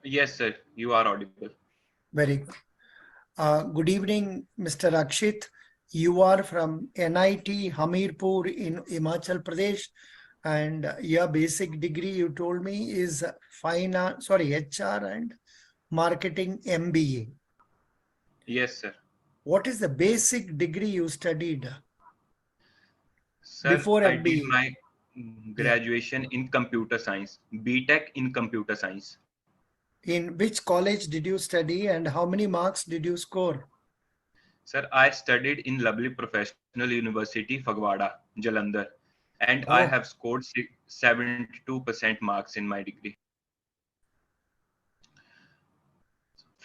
Yes, sir. You are audible. Very good. Good evening, Mr. Akshit. You are from NIT Hamirpur in Himachal Pradesh, and your basic degree you told me is HR and marketing MBA. Yes, sir. What is the basic degree you studied Sir, before I did MBA? my Yeah. graduation in computer science, BTech in computer science. In which college did you study and how many marks did you score? Sir, I studied in lovely professional university, Fagwada, Jalandhar, and I have Oh, scored 72% marks in my degree.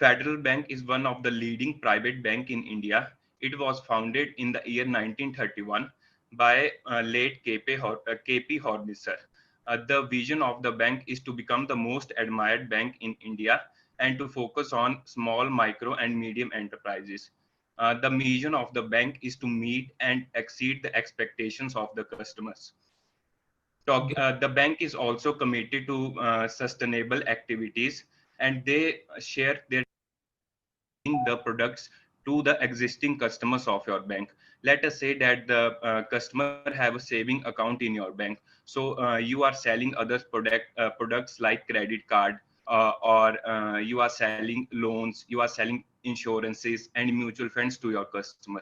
Federal Bank is one of the leading private bank in India. It was founded in the year 1931 by late KP Hornisser. The vision of the bank is to become the most admired bank in India and to focus on small, micro, and medium enterprises. The mission of the bank is to meet and exceed the expectations of the customers. The bank is also committed to sustainable activities, and they share their the products to the existing customers of your bank. Let us say that the customer have a saving account in your bank, so you are selling other products like credit card, or you are selling loans, you are selling insurances and mutual funds to your customer.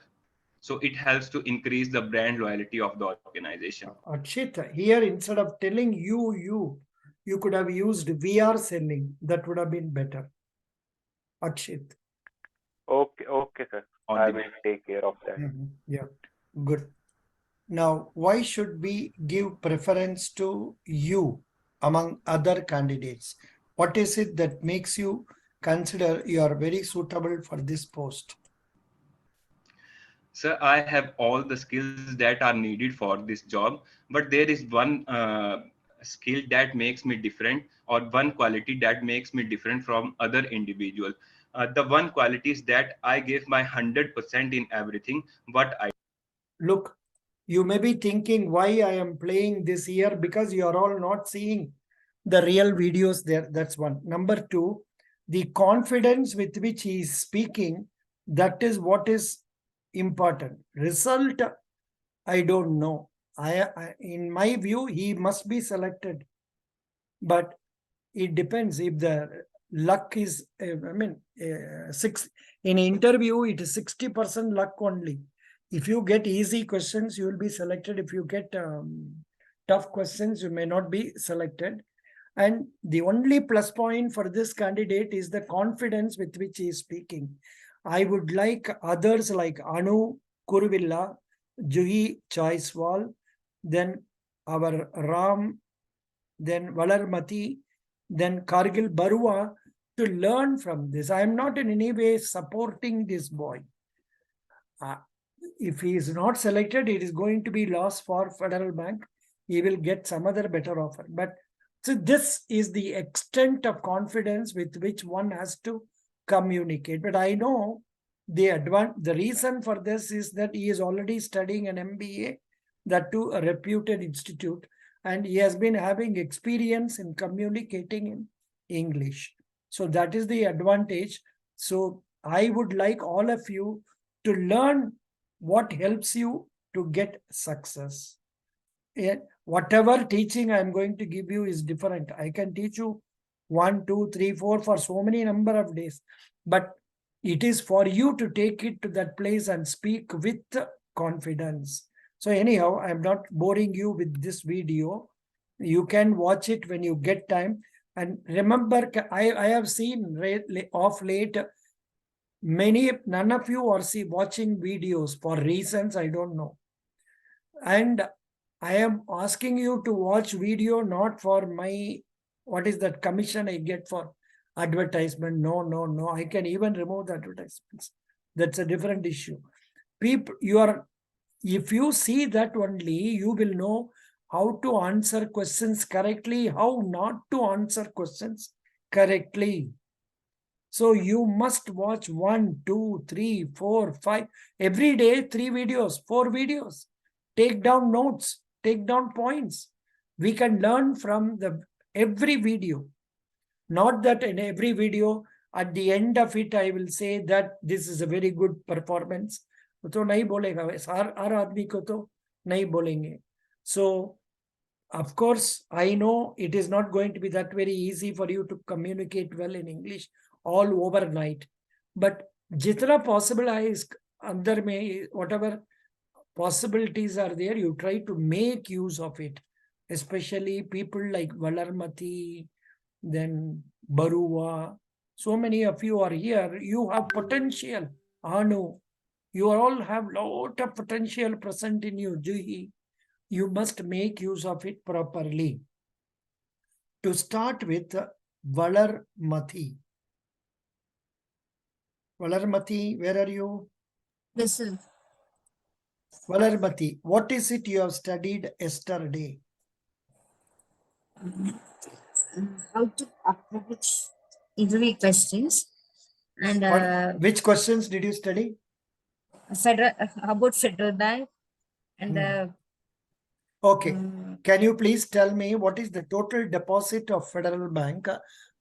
So it helps to increase the brand loyalty of the organization. Akshit, here instead of telling you could have used VR selling. That would have been better. Akshit. Okay, sir. I Audible. will take care of that. Yeah, good. Now, why should we give preference to you among other candidates? What is it that makes you consider you are very suitable for this post? Sir, I have all the skills that are needed for this job, but there is one skill that makes me different, or one quality that makes me different from other individual. The one quality is that I give my 100% in everything what I. Look, you may be thinking why I am playing this here because you are all not seeing the real videos there. That's one. Number two, the confidence with which he is speaking, that is what is important. Result, I don't know. In my view, he must be selected, but it depends if the luck is. Six in interview, it is 60% luck only. If you get easy questions, you will be selected. If you get tough questions, you may not be selected. And the only plus point for this candidate is the confidence with which he is speaking. I would like others like Anu Kuruvilla, Juhi Chaiswal, then our Ram, then Valarmati, then Kargil Barua to learn from this. I am not in any way supporting this boy. If he is not selected, it is going to be loss for Federal Bank. He will get some other better offer. But so this is the extent of confidence with which one has to communicate. But I know the reason for this is that he is already studying an MBA, that too a reputed institute, and he has been having experience in communicating in English. So that is the advantage. So I would like all of you to learn what helps you to get success. Whatever teaching I'm going to give you is different. I can teach you 1, 2, 3, 4 for so many number of days, but it is for you to take it to that place and speak with confidence. So anyhow, I'm not boring you with this video. You can watch it when you get time. And remember, I have seen of late none of you are watching videos for reasons I don't know. And I am asking you to watch video not for my, what is that commission I get for advertisement. No. I can even remove the advertisements. That's a different issue. People, if you see that only, you will know how to answer questions correctly, how not to answer questions correctly. So you must watch 1, 2, 3, 4, 5 every day, 3 videos, 4 videos. Take down notes, take down points. We can learn from every video. Not that in every video, at the end of it, I will say that this is a very good performance. तो नहीं बोलेगा हर आदमी को तो नहीं बोलेंगे. So of course, I know it is not going to be that very easy for you to communicate well in English all overnight. But jitna possible is andar mein, whatever possibilities are there, you try to make use of it. Especially people like Valarmati, then Barua. So many of you are here. You have potential. Anu, you all have lot of potential present in you. Juhi, you must make use of it properly. To start with, Valarmati. Valarmati, where are you? Yes, sir. Valarmati, what is it you have studied yesterday? How to approach interview questions and Which questions did you study? federal about federal bank and Okay. Can you please tell me what is the total deposit of Federal Bank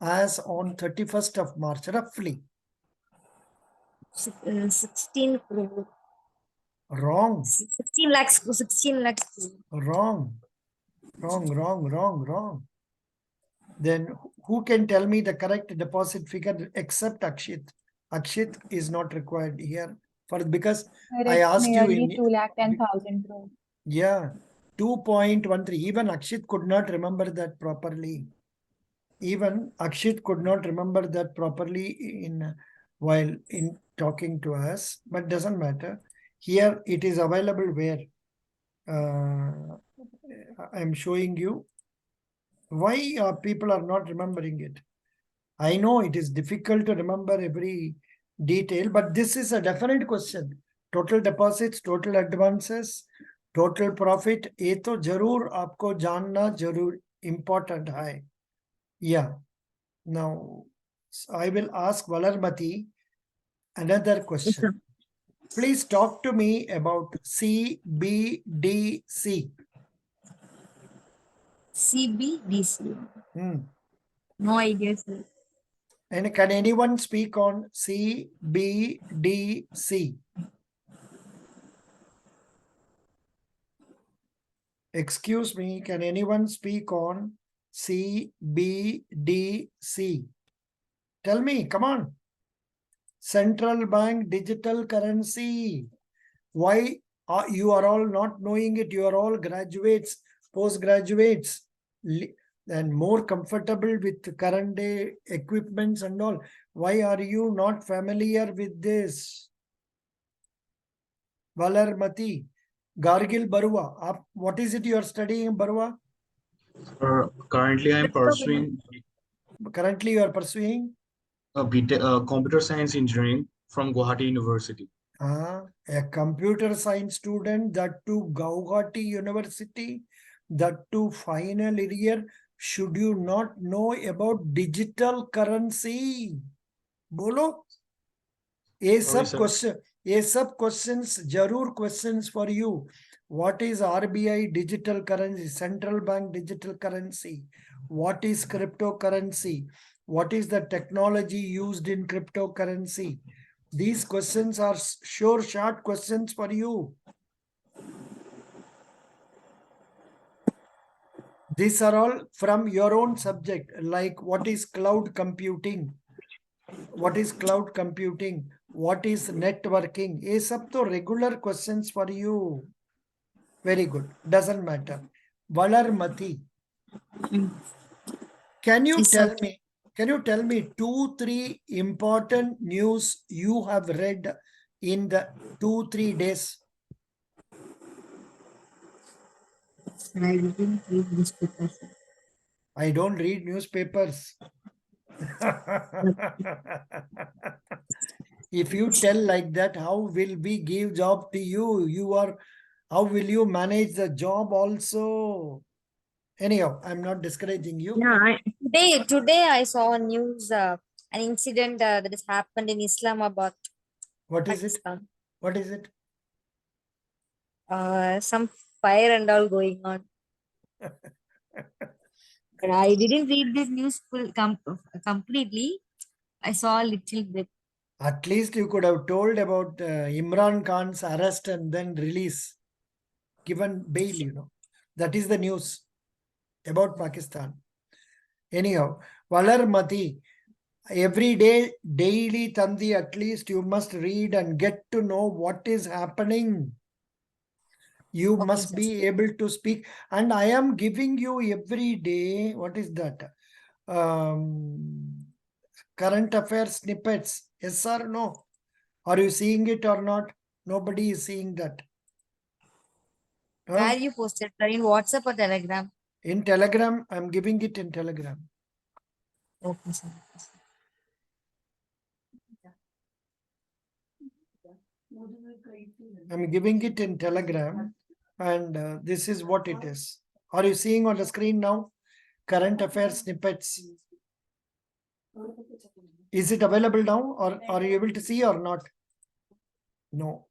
as on 31st of March, roughly? 16 crore. Wrong. 16 lakhs. 16 lakhs. Wrong. Then who can tell me the correct deposit figure except Akshit? Akshit is not required here because I asked you in 2,10,000 crore. Yeah, 2.13. Even Akshit could not remember that properly. While in talking to us, but doesn't matter. Here it is available where I'm showing you. Why people are not remembering it? I know it is difficult to remember every detail, but this is a definite question. Total deposits, total advances, total profit, ये तो जरूर आपको जानना जरूर important है. Yeah. Now, I will ask Valarmati another question. Please talk to me about CBDC. CBDC. Hmm. No idea, sir. And can anyone speak on CBDC? Excuse me, can anyone speak on CBDC? Tell me, come on. Central Bank Digital Currency. Why you are all not knowing it? You are all graduates, postgraduates, and more comfortable with current day equipments and all. Why are you not familiar with this? Valarmati, Gargil Barua, what is it you are studying, Barua? Currently, I am pursuing computer science engineering from Guwahati University. A computer science student, that to Guwahati University, that to final year, should you not know about digital currency? Bolo? ये सब questions, jarur questions for you. What is RBI digital currency, central bank digital currency? What is cryptocurrency? What is the technology used in cryptocurrency? These questions are sure short questions for you. These are all from your own subject, like what is cloud computing? What is cloud computing? What is networking? ये सब तो regular questions for you. Very good. Doesn't matter. Valarmati. Can you tell me 2-3 important news you have read in the 2-3 days? I didn't read newspapers. I don't read newspapers. If you tell like that, how will we give job to you? How will you manage the job also? Anyhow, I'm not discouraging you. Yeah, today I saw a news, an incident that has happened in Islamabad. What is it? Pakistan. What is it? Some fire and all going on. But I didn't read the news completely. I saw a little bit. At least you could have told about Imran Khan's arrest and then release, given bail, you know. That is the news about Pakistan. Anyhow, Valarmati, every day, daily Tandi, at least you must read and get to know what is happening. You Okay, must sir. be able to speak. And I am giving you every day, what is that? Current affairs snippets. Yes or no? Are you seeing it or not? Nobody is seeing that. Where you posted, sir? In WhatsApp or Telegram? In Telegram, I'm giving it in Telegram. Okay, sir. I'm giving it in Telegram, and this is what it is. Are you seeing on the screen now? Current affairs snippets. Is it available now, or are you able to see or not? No.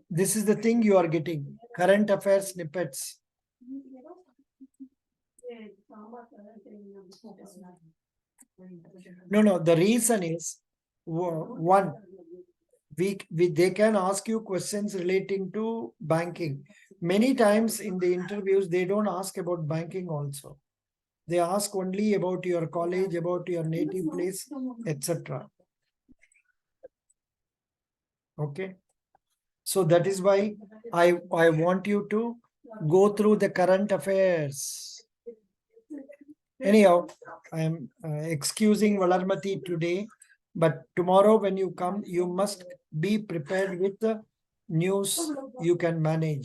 This is the thing you are getting. Current affairs snippets. No, the reason is one, they can ask you questions relating to banking. Many times in the interviews, they don't ask about banking also. They ask only about your college, about your native place, etc. Okay. So that is why I want you to go through the current affairs. Anyhow, I am excusing Valarmati today, but tomorrow when you come, you must be prepared with the news you can manage.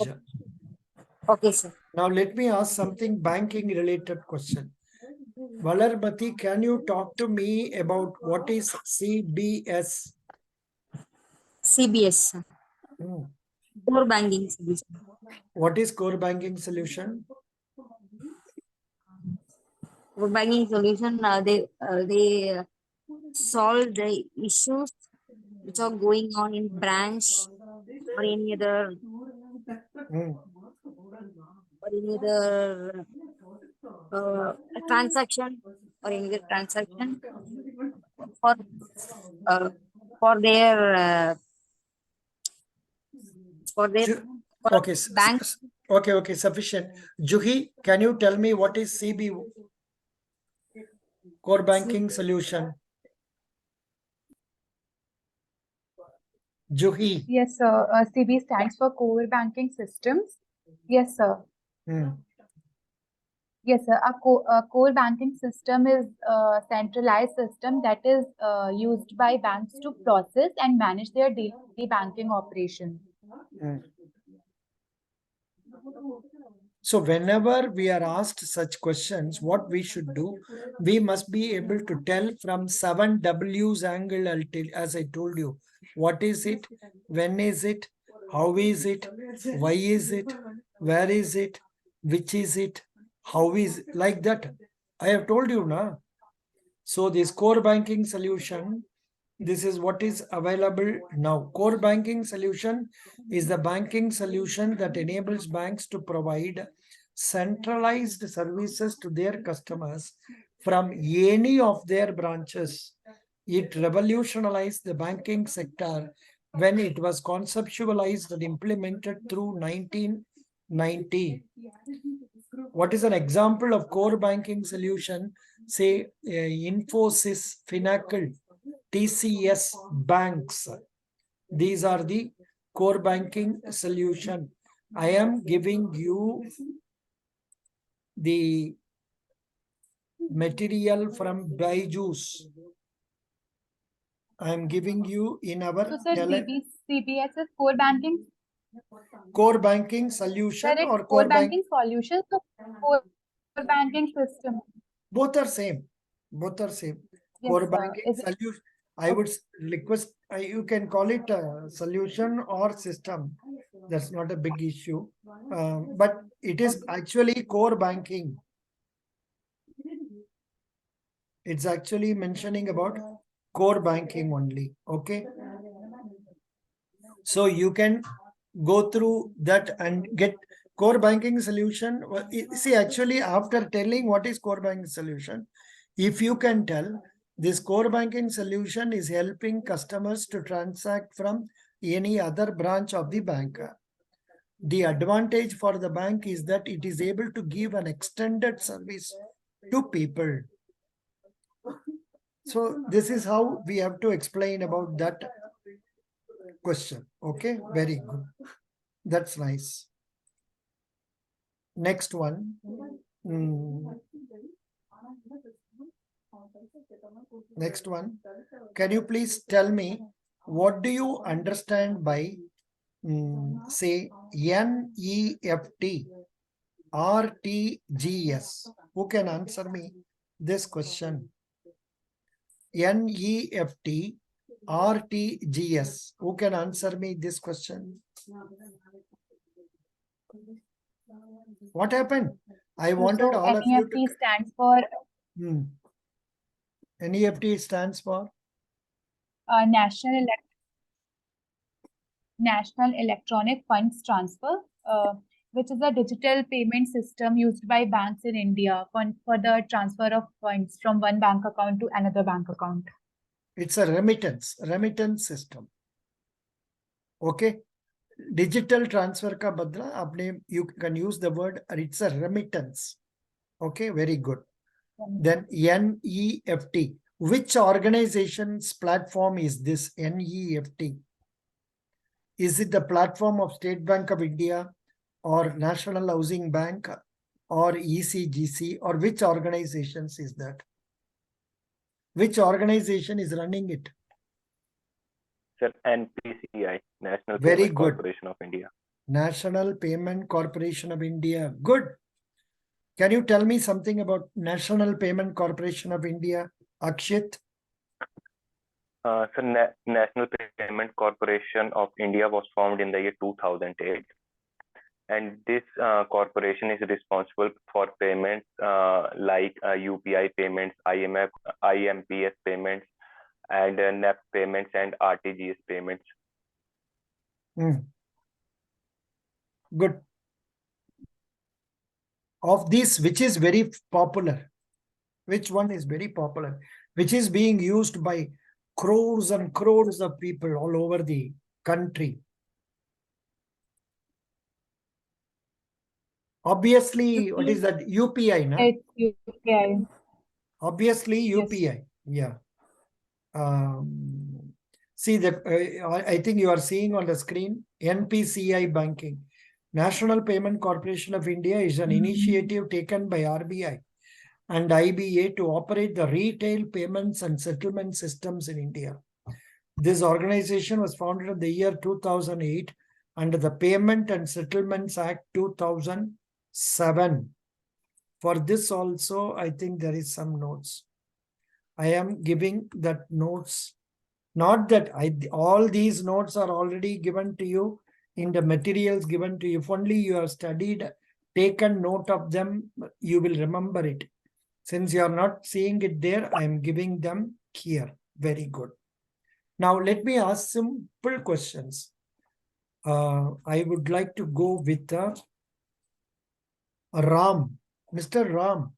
Okay, sir. Now let me ask something banking related question. Valarmati, can you talk to me about what is CBS? CBS, sir. Core banking solution. What is core banking solution? Core banking solution, they solve the issues which are going on in branch or any other transaction or any other transaction for uh, for their uh, for their for Okay, bank. okay, sufficient. Juhi, can you tell me what is CB, core banking solution? Juhi. Yes, sir. CB stands for Core Banking Systems. Yes, sir. Yes, sir. A core banking system is a centralized system that is used by banks to process and manage their daily banking operations. So whenever we are asked such questions, what we should do, we must be able to tell from 7 W's angle, as I told you. What is it? When is it? How is it? Why is it? Where is it? Which is it? How is it? Like that. I have told you now. So this core banking solution, this is what is available now. Core banking solution is the banking solution that enables banks to provide centralized services to their customers from any of their branches. It revolutionized the banking sector when it was conceptualized and implemented through 1990. What is an example of core banking solution? Say Infosys, Finacle, TCS banks. These are the core banking solution. I am giving you the material from Byju's. I am giving you in our So, sir, CBS is core banking solution sir, or core banking solution. So, core banking system. Both are same. Both are same. Yes, Core sir. banking solution. I would request you can call it a solution or system. That's not a big issue. But it is actually core banking. It's actually mentioning about core banking only. Okay. So you can go through that and get Core banking solution. See, actually, after telling what is core banking solution, if you can tell, this core banking solution is helping customers to transact from any other branch of the bank. The advantage for the bank is that it is able to give an extended service to people. So this is how we have to explain about that question. Okay, very good. That's nice. Next one. Next one. Can you please tell me what do you understand by say NEFT, RTGS? Who can answer me this question? NEFT, RTGS. Who can answer me this question? What happened? I wanted So all of you NEFT to. stands for NEFT stands for National Electronic Funds Transfer, which is a digital payment system used by banks in India for the transfer of funds from one bank account to another bank account. It's a remittance system. Okay. Digital transfer ka badla apne you can use the word it's a remittance. Okay, very good. Then NEFT. Which organization's platform is this NEFT? Is it the platform of State Bank of India or National Housing Bank or ECGC, or which organizations is that? Which organization is running it? Sir, NPCI, National Very Payment good. Corporation of India. National Payment Corporation of India. Good. Can you tell me something about National Payment Corporation of India, Akshit? National Payment Corporation of India was formed in the year 2008. And this corporation is responsible for payments like UPI payments, IMPS payments, and NEFT payments and RTGS payments. Good. Of these, which is very popular? Which one is very popular? Which is being used by crores and crores of people all over the country? Obviously, what is that? UPI, na? It's UPI. Obviously, Yes. UPI. Yeah. See that I think you are seeing on the screen NPCI banking. National Payment Corporation of India is an initiative taken by RBI and IBA to operate the retail payments and settlement systems in India. This organization was founded in the year 2008 under the Payment and Settlements Act 2007. For this also, I think there is some notes. I am giving that notes. Not that all these notes are already given to you in the materials given to you. If only you have studied, taken note of them, you will remember it. Since you are not seeing it there, I am giving them here. Very good. Now, let me ask simple questions. I would like to go with Ram. Mr. Ram.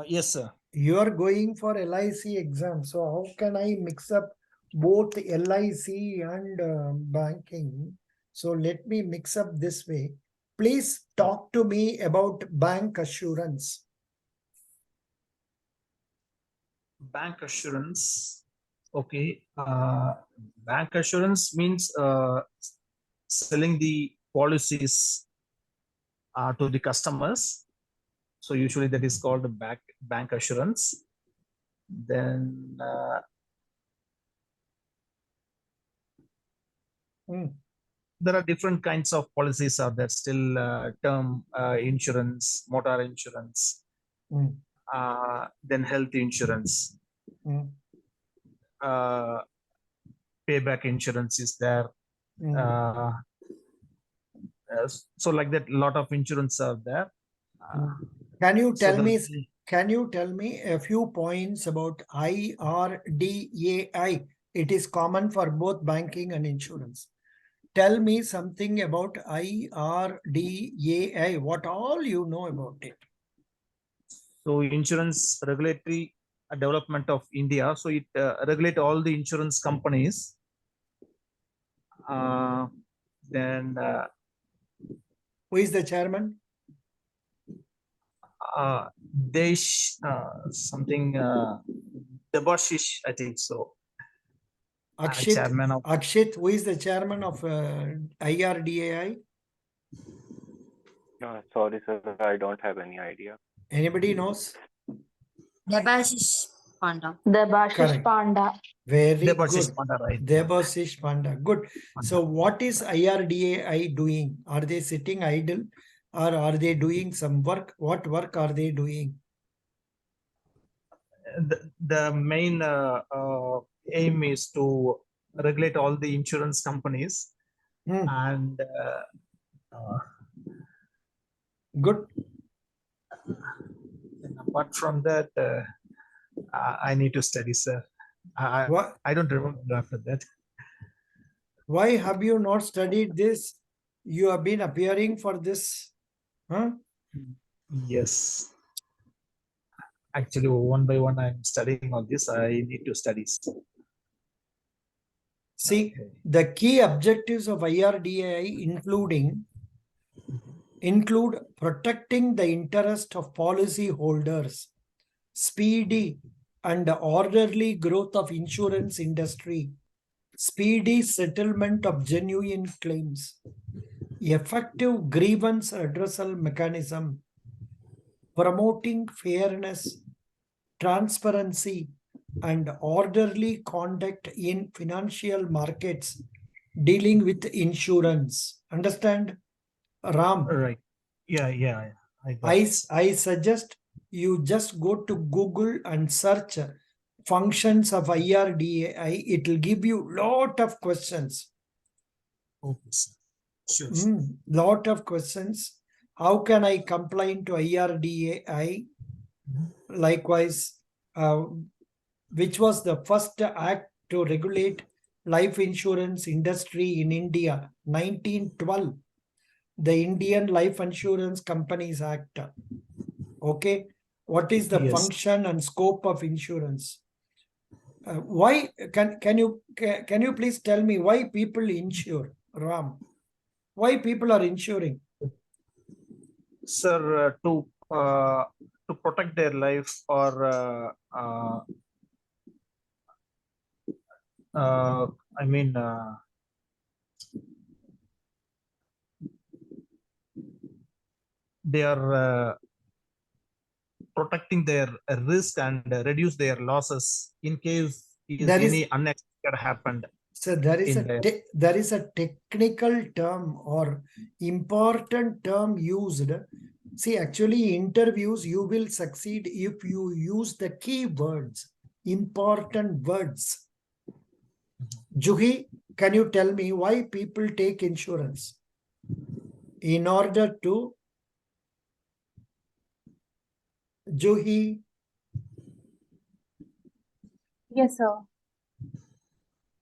Yes, sir. You are going for LIC exam. So how can I mix up both LIC and banking? So let me mix up this way. Please talk to me about bank assurance. Bank assurance. Okay. Bank assurance means selling the policies to the customers. So usually that is called bank assurance. Then there are different kinds of policies are there still, term insurance, motor insurance, then health insurance, payback insurance is there. So like that, a lot of insurance are there. Can you tell me? Can you tell me a few points about IRDAI? It is common for both banking and insurance. tell me something about IRDAI. What all you know about it? So insurance regulatory development of India. So it regulate all the insurance companies. Then Who is the chairman? Desh something Debashish, I think so. Chairman of Akshit, who is the chairman of IRDAI? Sorry, sir, I don't have any idea. Anybody knows? Debashish Panda. Debashish Correct. Panda. Very Debashish good. Panda, right? Debashish Panda. Good. So what is IRDAI doing? Are they sitting idle or are they doing some work? What work are they doing? The main aim is to regulate all the insurance companies and good. Apart from that, I need to study, sir. I don't remember after that. Why have you not studied this? You have been appearing for this. Huh? Yes. Actually, one by one, I'm studying all this. I need to study. See, the key objectives of IRDAI include protecting the interest of policy holders, speedy and orderly growth of insurance industry, speedy settlement of genuine claims, effective grievance redressal mechanism, promoting fairness, transparency, and orderly conduct in financial markets dealing with insurance. Understand, Ram? Right. Yeah. I suggest you just go to Google and search functions of IRDAI. It will give you lot of questions. Okay, sir. Sure. Lot of questions. How can I complain to IRDAI? Likewise, which was the first act to regulate life insurance industry in India? 1912. The Indian Life Insurance Companies Act. Okay. What is the function and scope of insurance? Why can you please tell me why people insure, Ram? Why people are insuring? Sir, to protect their life or I mean they are protecting their risk and reduce their losses in case any unexpected happened. So there is a technical term or important term used. See, actually, interviews you will succeed if you use the key words, important words. Juhi, can you tell me why people take insurance? In order to Juhi. Yes, sir.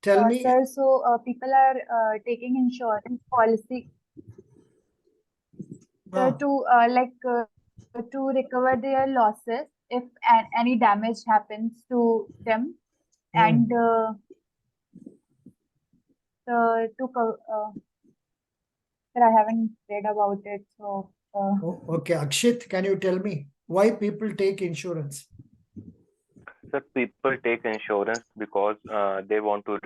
Tell me. Sir, so people are taking insurance policy to recover their losses if any damage happens to them, and but I haven't read about it. So okay, Akshit, can you tell me why people take insurance? Sir, people take insurance because they want to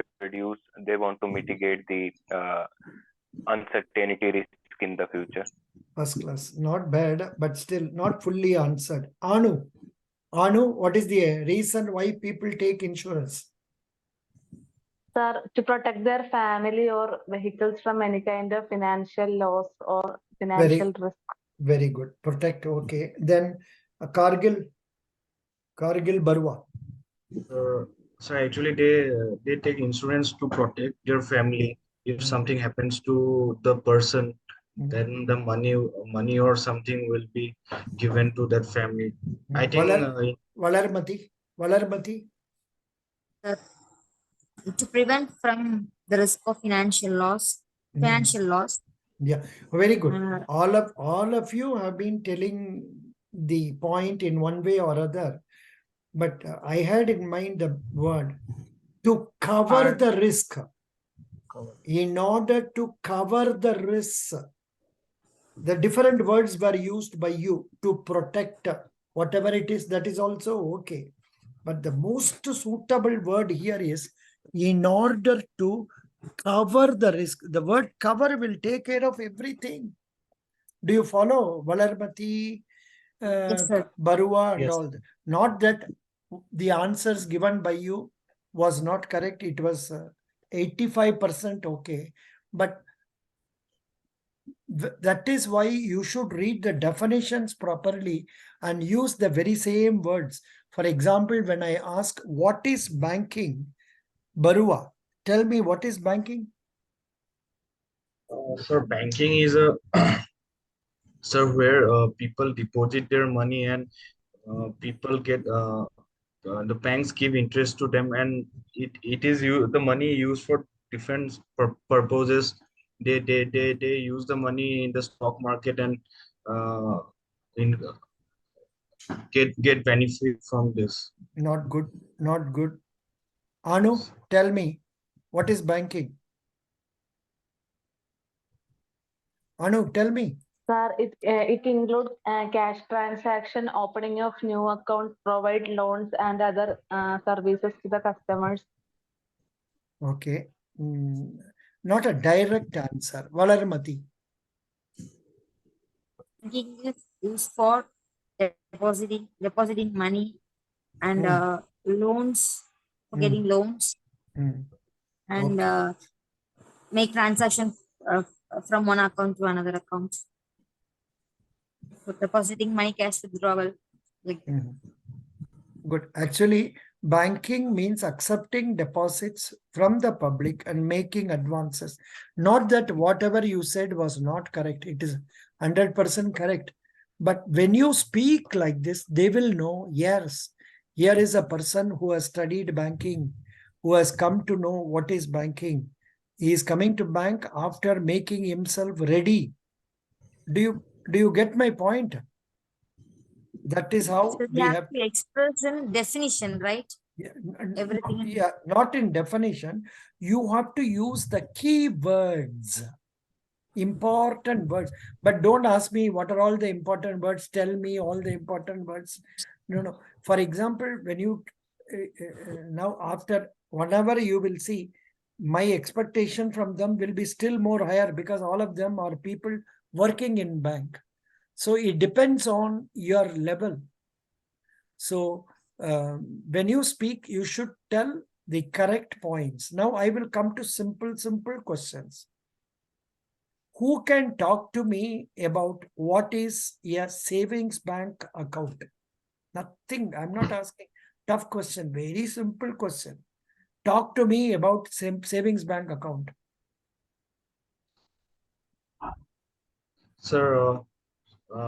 mitigate the uncertainty risk in the future. First class, not bad, but still not fully answered. Anu, what is the reason why people take insurance? Sir, to protect their family or vehicles from any kind of financial loss or financial risk. Very good. Protect. Okay. Then Kargil Barwa. So actually, they take insurance to protect their family. If something happens to the person, then the money or something will be given to that family. I think Valarmati. To prevent from the risk of financial loss, financial loss. Yeah, very good. Uh, All of you have been telling the point in one way or other, but I had in mind the word to cover And the risk. cover. In order to cover the risks, the different words were used by you to protect whatever it is. That is also okay. But the most suitable word here is in order to cover the risk. The word cover will take care of everything. Do you follow Valarmati, yes, sir. Barua and Yes. all that? Not that the answers given by you was not correct. It was 85% okay. But that is why you should read the definitions properly and use the very same words. For example, when I ask, what is banking? Barua, tell me what is banking? Sir, banking is a sir where people deposit their money and people get the banks give interest to them, and it is you the money used for different purposes. They use the money in the stock market and uh, in get benefit from this. Not good, not good. Anu, tell me, what is banking? Anu, tell me. Sir, it includes cash transaction, opening of new account, provide loans and other services to the customers. Okay. Not a direct answer. Valarmati. Banking is used for depositing money and loans, for Hmm. getting loans Hmm. and Okay. make transactions from one account to another account. For depositing money, cash withdrawal, like that. Mhm. Good. Actually, banking means accepting deposits from the public and making advances. Not that whatever you said was not correct. It is 100% correct. But when you speak like this, they will know, yes, here is a person who has studied banking, who has come to know what is banking. He is coming to bank after making himself ready. Do you get my point? That is how So we we have have. to express in definition, right? Yeah, Everything in not in definition. You have to use the key words, important words. But don't ask me what are all the important words. Tell me all the important words. No. For example, when you now after whenever you will see, my expectation from them will be still more higher because all of them are people working in bank. So it depends on your level. So when you speak, you should tell the correct points. Now I will come to simple questions. Who can talk to me about what is a savings bank account? Nothing. I'm not asking tough question. Very simple question. Talk to me about savings bank account. Sir,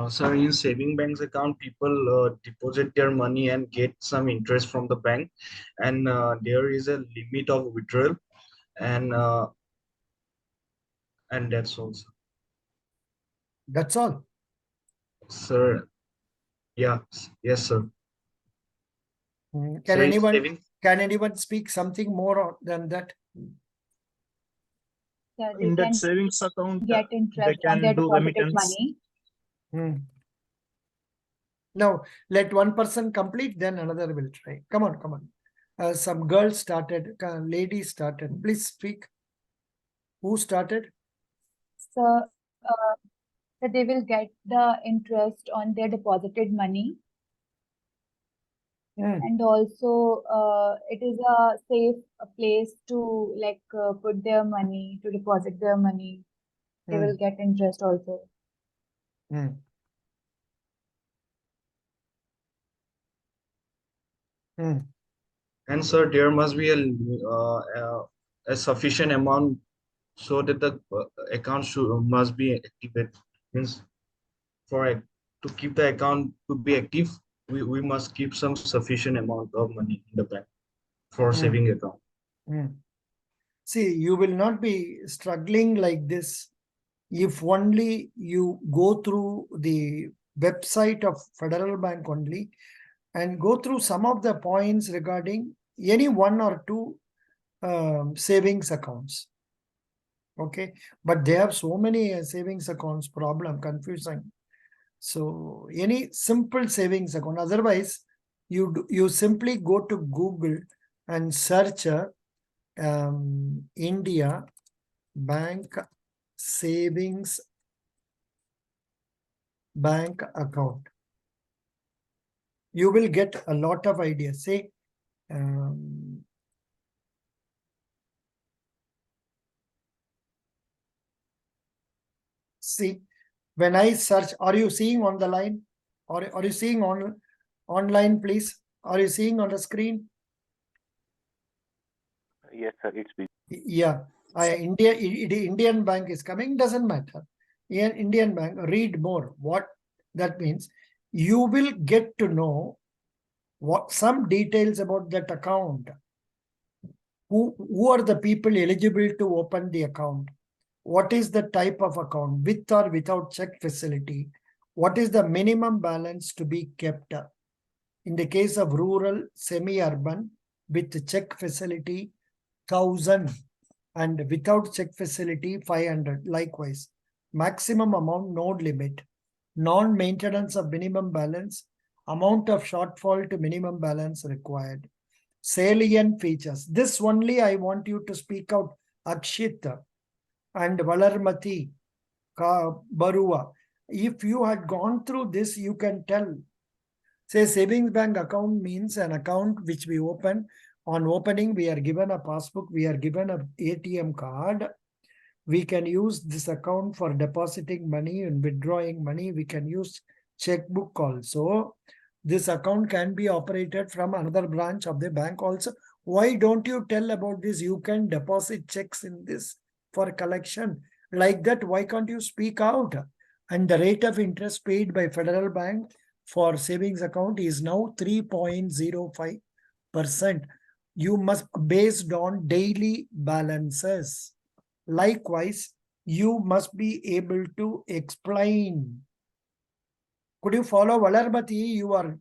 sir, in saving banks account, people deposit their money and get some interest from the bank, and there is a limit of withdrawal, and uh, and that's all, sir. That's all. Sir, yeah, yes, sir. Can Sir, in anyone saving, speak something more than that? Yeah, they In that can savings account, get they interest on can their do deposited remittance. money. Now, let one person complete, then another will try. Come on. Some girls started, ladies started. Please speak. Who started? So, so they will get the interest on their deposited money. And also, it is a safe place to put their money, to deposit their money. They will get interest also. and sir, there must be a sufficient amount so that the account must be activated. Means to keep the account to be active, we must keep some sufficient amount of money in the bank for saving account. See, you will not be struggling like this if only you go through the website of Federal Bank only and go through some of the points regarding any one or two savings accounts. Okay, but they have so many savings accounts, problem, confusing. So any simple savings account. Otherwise, you simply go to Google and search India bank savings bank account. You will get a lot of ideas. Say, see, when I search, are you seeing on the line? Or are you seeing online, please? Are you seeing on the screen? Yes, sir. It's busy. Yeah, Indian bank is coming, doesn't matter. Indian bank, read more. What that means, you will get to know what some details about that account. Who are the people eligible to open the account? What is the type of account, with or without check facility? What is the minimum balance to be kept? In the case of rural, semi-urban, with check facility, 1,000, and without check facility, 500. Likewise, maximum amount, no limit. Non-maintenance of minimum balance, amount of shortfall to minimum balance required. Salient features. This only I want you to speak out, Akshita and Valarmati, Barua. If you had gone through this, you can tell. Say savings bank account means an account which we open. On opening, we are given a passbook, we are given an ATM card. We can use this account for depositing money and withdrawing money. We can use checkbook also. This account can be operated from another branch of the bank also. Why don't you tell about this? You can deposit checks in this for collection. Like that, why can't you speak out? And the rate of interest paid by Federal Bank for savings account is now 3.05%. You must, based on daily balances. Likewise, you must be able to explain. Could you follow, Valarmati? You are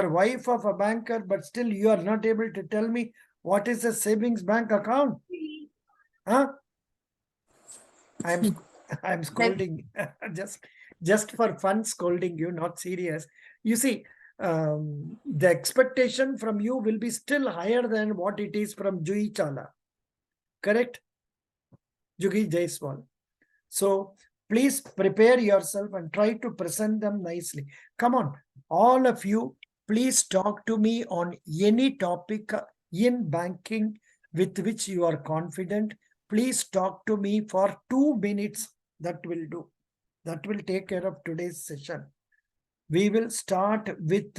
wife of a banker, but still you are not able to tell me what is a savings bank account. Huh? I'm scolding just for fun, scolding you, not serious. You see, the expectation from you will be still higher than what it is from Jui Chala. Correct? Jugi Jaiswal. So please prepare yourself and try to present them nicely. Come on, all of you, please talk to me on any topic in banking with which you are confident. Please talk to me for 2 minutes. That will do. That will take care of today's session. We will start with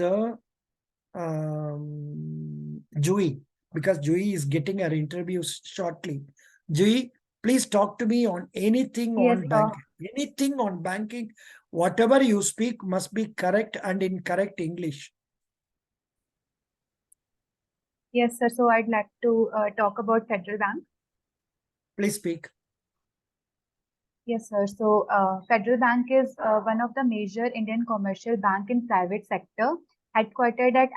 Jui, because Jui is getting her interview shortly. Jui, please talk to me on anything on banking. Anything on banking, whatever you speak must be correct and in correct English. Yes, sir. So I'd like to talk about Federal Bank. Please speak. Yes, sir. So Federal Bank is one of the major Indian commercial bank in private sector, headquartered at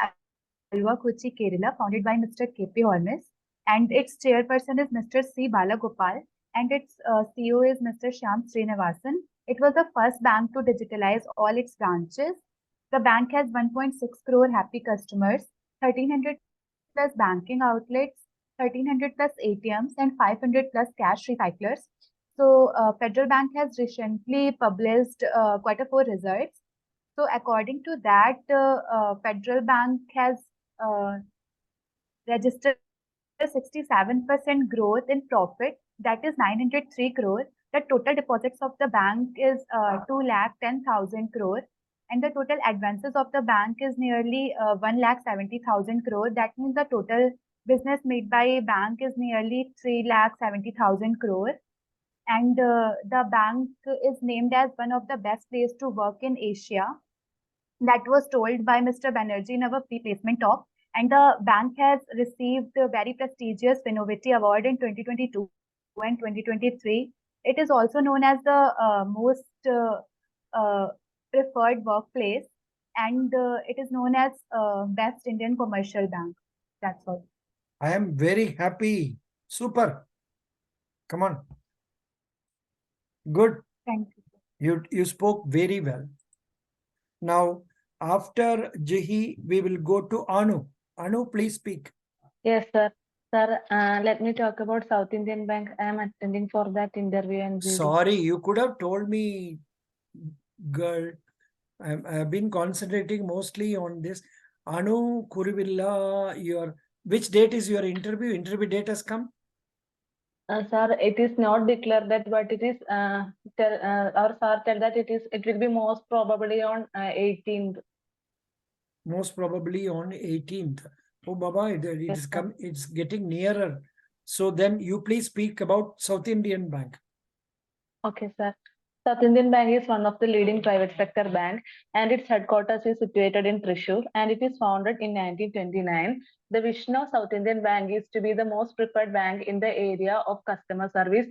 Alva, Kochi, Kerala, founded by Mr. K.P. Holmes, and its chairperson is Mr. C. Balagopal, and its CEO is Mr. Shyam Srinivasan. It was the first bank to digitalize all its branches. The bank has 1.6 crore happy customers, 1,300 plus banking outlets, 1,300 plus ATMs, and 500 plus cash recyclers. So Federal Bank has recently published Q4 results. So according to that, Federal Bank has registered 67% growth in profit, that is 903 crore. The total deposits of the bank is 2,10,000 crore, and the total advances of the bank is nearly 1,70,000 crore. That means the total business made by bank is nearly 3,70,000 crore. And the bank is named as one of the best places to work in Asia. That was told by Mr. Banerjee in our pre-placement talk. And the bank has received the very prestigious Finovity Award in 2022 and 2023. It is also known as the most preferred workplace, and it is known as best Indian commercial bank. That's all. I am very happy. Super. Come on. Good. Thank you. You spoke very well. Now, after Jihi, we will go to Anu. Anu, please speak. Yes, sir. Sir, let me talk about South Indian Bank. I am attending for that interview and GD. Sorry, you could have told me, girl. I've been concentrating mostly on this. Anu Kurivilla, which date is your interview? Interview date has come? Sir, it is not declared that, but it is our sir tell that it will be most probably on 18th. Most probably on 18th. Oh, Baba, Yes, sir. it's getting nearer. So then you please speak about South Indian Bank. Okay, sir. South Indian Bank is one of the leading private sector bank, and its headquarters is situated in Thrissur, and it is founded in 1929. The vision of South Indian Bank is to be the most preferred bank in the area of customer service,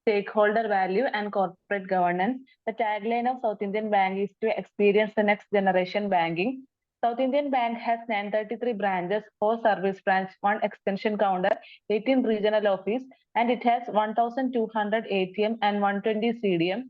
stakeholder value, and corporate governance. The tagline of South Indian Bank is to experience the next generation banking. South Indian Bank has 933 branches, 4 service branch, 1 extension counter, 18 regional office, and it has 1,200 ATM and 120 CDM.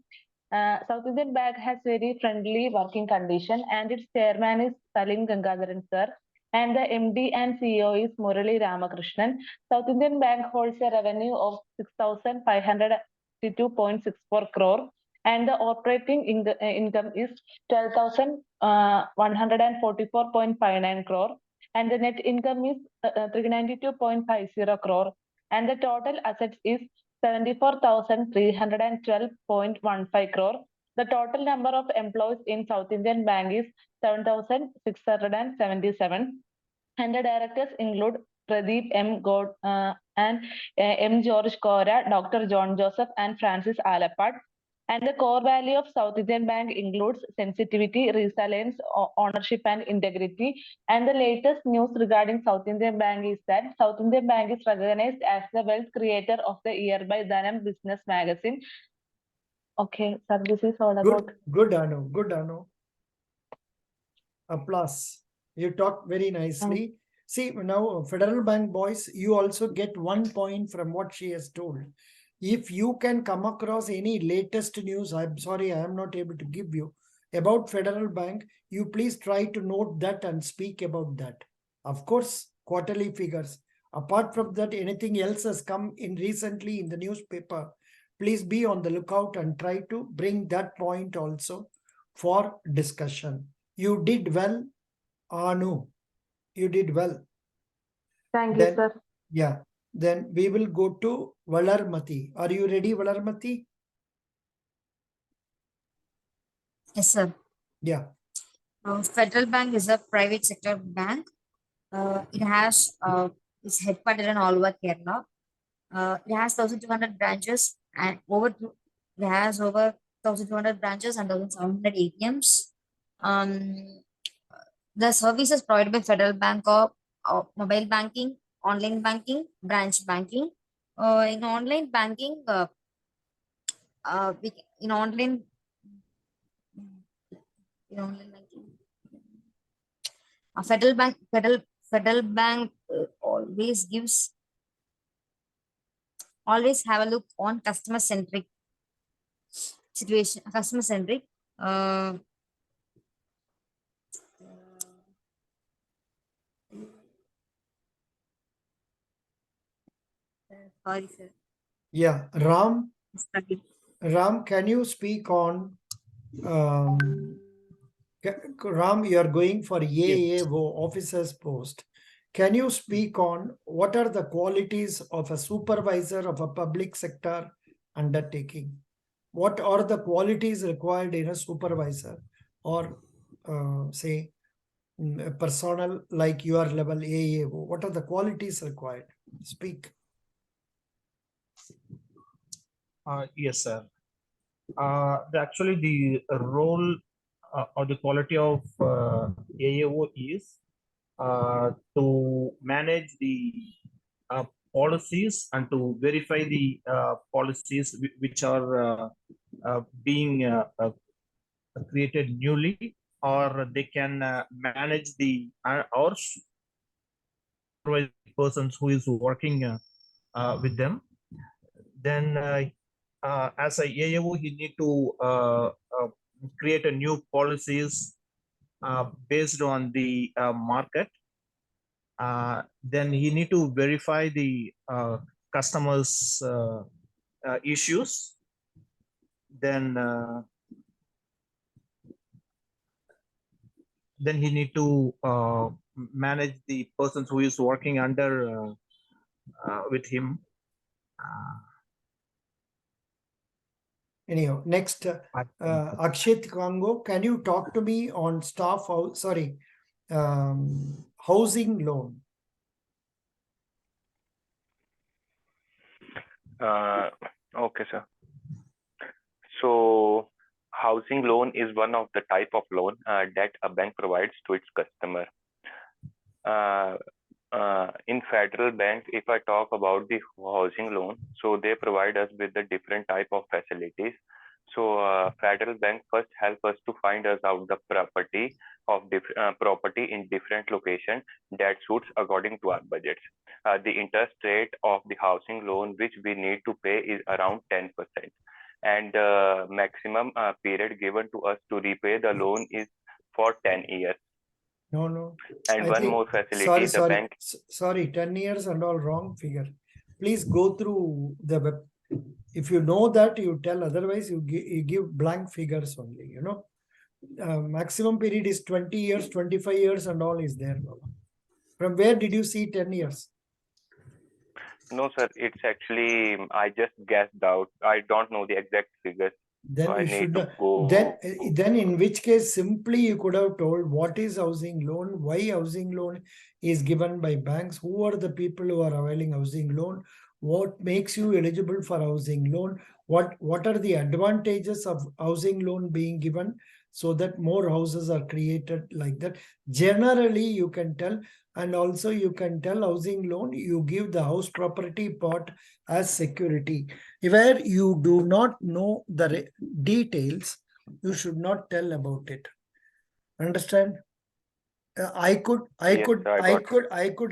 South Indian Bank has very friendly working condition, and its chairman is Salim Gangadharan sir, and the MD and CEO is Murali Ramakrishnan. South Indian Bank holds a revenue of 6,562.64 crore, and the operating income is 12,144.59 crore, and the net income is 392.50 crore, and the total assets is 74,312.15 crore. The total number of employees in South Indian Bank is 7,677, and the directors include Pradeep M. God and M. George Kora, Dr. John Joseph, and Francis Alapat. And the core value of South Indian Bank includes sensitivity, resilience, ownership, and integrity. And the latest news regarding South Indian Bank is that South Indian Bank is recognized as the Wealth Creator of the Year by Dhanam Business Magazine. Okay, sir, this is all about. Good, Anu. Good, Anu. Applause. You talked very nicely. See, now, Federal Bank boys, you also get 1 point from what she has told. If you can come across any latest news, I'm sorry, I am not able to give you, about Federal Bank, you please try to note that and speak about that. Of course, quarterly figures. Apart from that, anything else has come in recently in the newspaper, please be on the lookout and try to bring that point also for discussion. You did well, Anu. You did well. Thank you, sir. Yeah. Then we will go to Valarmati. Are you ready, Valarmati? Yes, sir. Yeah. Federal Bank is a private sector bank. It has its headquartered in Alva, Kerala. It has 1,200 branches and it has over 1,200 branches and 1,700 ATMs. The services provided by Federal Bank are mobile banking, online banking, branch banking. In online banking, in online banking, Federal Bank always have a look on customer centric situation, customer centric. Sorry, sir. Yeah, Ram, can you speak on Ram, you are going for AAO officer's post. Can you speak on what are the qualities of a supervisor of a public sector undertaking? What are the qualities required in a supervisor or say a personnel like your level AAO? What are the qualities required? Speak. Yes, sir. Actually, the role or the quality of AAO is to manage the policies and to verify the policies which are being created newly, or they can manage the or supervise the persons who is working with them. Then as a AAO, he need to create a new policies based on the market. Then he need to verify the customers issues. Then he need to manage the persons who is working under with him. Anyhow, next, Akshit Kango, can you talk to me on housing loan? Okay, sir. So housing loan is one of the type of loan that a bank provides to its customer. In Federal Bank, if I talk about the housing loan, so they provide us with the different type of facilities. So Federal Bank first help us to find us out the property of property in different location that suits according to our budgets. The interest rate of the housing loan which we need to pay is around 10%. And the maximum period given to us to repay the loan is for 10 years. No. And one more facility, the bank. Sorry, 10 years and all wrong figure. Please go through the web. If you know that, you tell. Otherwise, you give blank figures only, you know. Maximum period is 20 years, 25 years and all is there. From where did you see 10 years? No, sir. It's actually, I just guessed out. I don't know the exact figures. Then so you should go. Then in which case simply you could have told what is housing loan, why housing loan is given by banks, who are the people who are availing housing loan, what makes you eligible for housing loan, what are the advantages of housing loan being given, so that more houses are created like that. Generally you can tell, and also you can tell housing loan, you give the house property part as security. Where you do not know the details, you should not tell about it. Understand? I could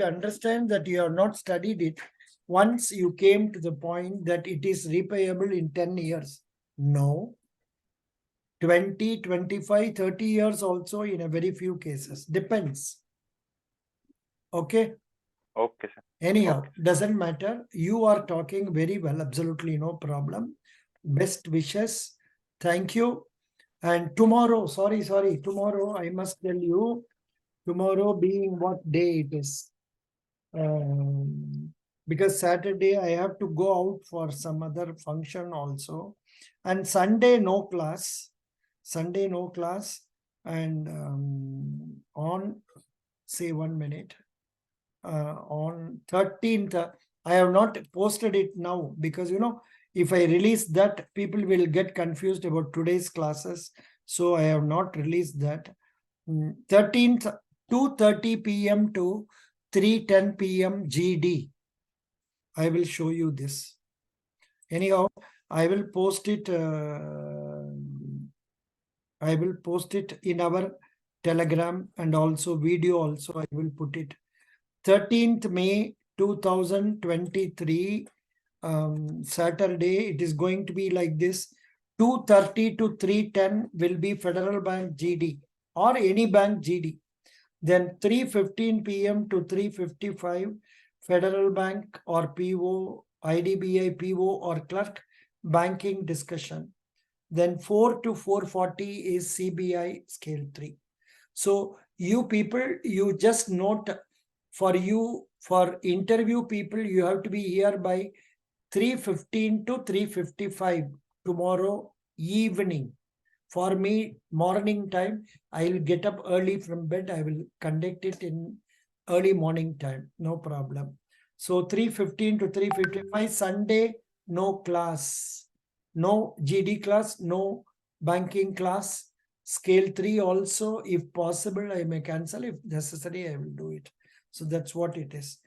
understand that you have not studied it once you came to the point that it is repayable in 10 years. No. 20, 25, 30 years also in a very few cases. Depends. Okay? Okay, sir. Anyhow, Okay. doesn't matter. You are talking very well. Absolutely no problem. Best wishes. Thank you. And tomorrow, tomorrow I must tell you, tomorrow being what day it is. Because Saturday I have to go out for some other function also. And Sunday no class. Sunday no class. And on, say 1 minute. On 13th, I have not posted it now because, you know, if I release that, people will get confused about today's classes. So I have not released that. 13th, 2:30 p.m. to 3:10 p.m. GD. I will show you this. Anyhow, I will post it. I will post it in our Telegram, and also video also I will put it. 13th May 2023, Saturday, it is going to be like this. 2:30 to 3:10 will be Federal Bank GD or any bank GD. Then 3:15 p.m. to 3:55, Federal Bank or PO, IDBI PO or clerk banking discussion. Then 4 to 4:40 is CBI scale 3. So you people, you just note, for interview people, you have to be here by 3:15 to 3:55 tomorrow evening. For me, morning time, I will get up early from bed. I will conduct it in early morning time. No problem. So 3:15 to 3:55, Sunday, no class. No GD class, no banking class. Scale 3 also, if possible, I may cancel. If necessary, I will do it. So that's what it is.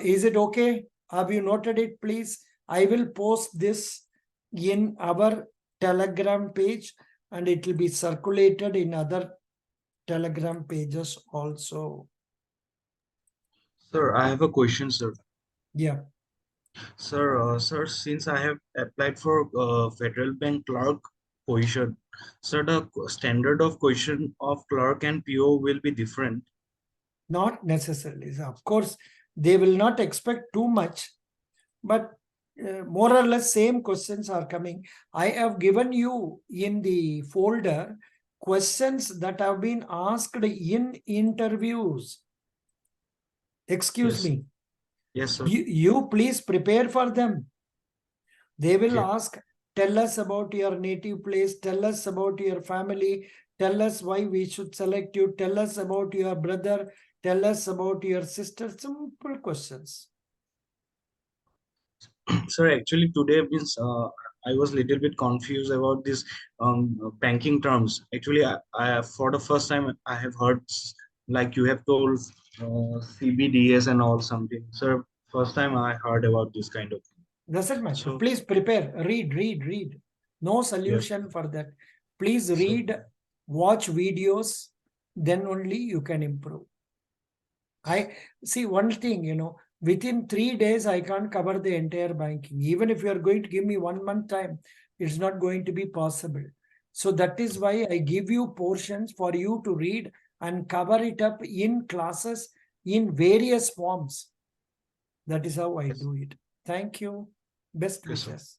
Is it okay? Have you noted it, please? I will post this in our Telegram page, and it will be circulated in other Telegram pages also. Sir, I have a question, sir. Yeah. Sir, since I have applied for federal bank clerk position, sir, the standard of question of clerk and PO will be different. Not necessarily. So of course, they will not expect too much, but more or less same questions are coming. I have given you in the folder questions that have been asked in interviews. Excuse Yes. me. Yes, sir. You please prepare for them. They will Okay. ask, tell us about your native place, tell us about your family, tell us why we should select you, tell us about your brother, tell us about your sister. Simple questions. Sir, actually today means I was little bit confused about this banking terms. Actually, I for the first time I have heard like you have told CBDS and all something. Sir, first time I heard about this kind of thing. Doesn't matter. So Please prepare. Read. No yes, solution for that. Please sir. read, watch videos, then only you can improve. I see one thing, within 3 days, I can't cover the entire banking. Even if you are going to give me 1 month time, it's not going to be possible. So that is why I give you portions for you to read and cover it up in classes in various forms. That is how I do it. Thank you. Best Yes, sir. wishes.